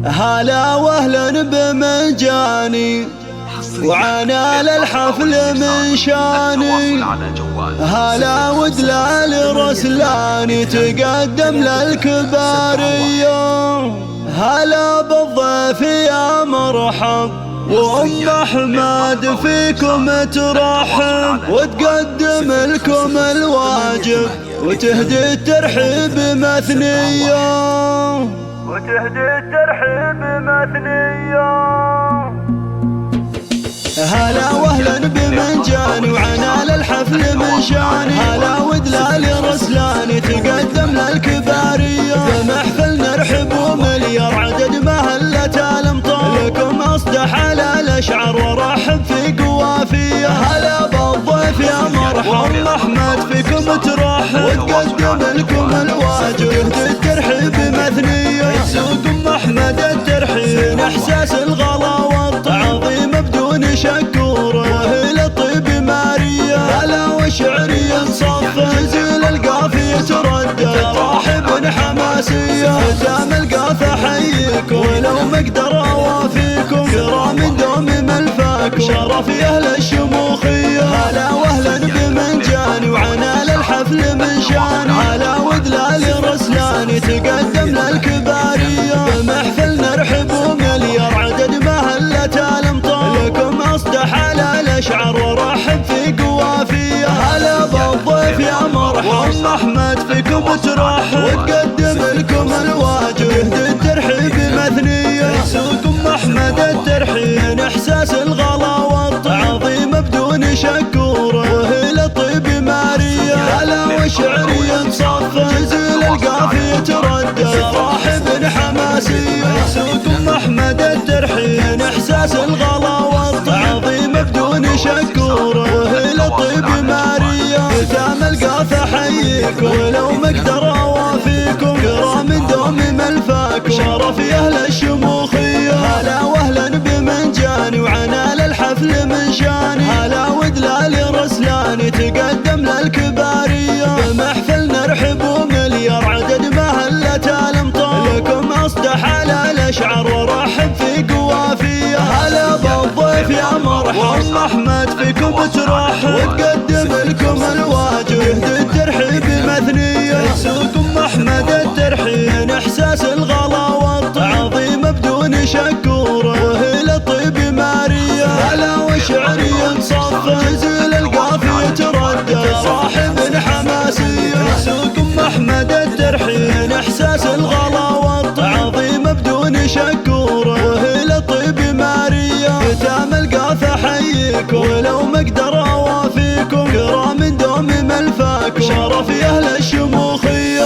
هلا واهلا بمجاني وعنا للحفل من شاني. هلا ودلال رسلاني تقدم للكبارية. هلا بالضيف يا مرحب وأم أحمد فيكم ترحب وتقدم لكم الواجب وتهدي الترحيب مثنية. هلا واهلا بمنجاني وعنا للحفل من شاني. هلا ودلال رسلاني تقدم للكبارية. بمحفل نرحب ومليار عدد مهلة الامطار لكم اصدح على الاشعار ورحب في قوافية. هلا بالضيف يا مرحب احمد فيكم ترحب وتقدم لكم الواجب يهدي الترحيب مثنية. يسوق ام احمد الترحيب احساس الغلا والتعظيم بدون شكور للطيب ماريا. هلا وشعريا صف زل القافية تردد راحب حماسية. ختام القافة حييكم ولو مقدر اوافيكم كرام دوم ملفاكم شرف اهل الشموخية. هلا واهلا بمنجاني وعنا للحفل من شاني. هلا ودلال رسلاني تقدم للكبارية. بمحفل نرحب ومليار عدد مهلة الامطار لكم اصدح على الاشعار ورحب في قوافية. هلا بالضيف يا مرحب احمد فيكم ترحب وتقدم لكم الواجب يهدي الترحيب مثنية. يسوق ام احمد الترحيب احساس الغلا والتعظيم بدون شكور للطيب ماريا. هلا وشعريا صف زل القافية تردد راحب حماسية. يسوق ام احمد الترحيب احساس الغلا والتعظيم بدون شكور للطيب ماريا. ختام القافة حييكم ولو مقدر اوافيكم كرام دوم ملفاكم شرف اهل الشموخية. هلا واهلا بمنجاني وعنا للحفل من شاني. هلا ودلال رسلاني تقدم للكبارية. بمحفل نرحب ومليار عدد مهلة الامطار لكم اصدح على الاشعار ورحب في قوافية. هلا بالضيف يا مرحب احمد فيكم ترحب وتقدم لكم الواجب يهدي الترحيب مثنية. يسوق ام احمد الترحيب احساس الغلا والتعظيم بدون شكور للطيب ماريا. هلا وشعريا صف زل القافية تردد راحب حماسية. يسوق ام احمد الترحيب احساس الغلا والتعظيم بدون شكور للطيب ماريا. ختام القافة حييكم ولو مقدر اوافيكم كرام دوم ملفاكم شرف اهل الشموخية.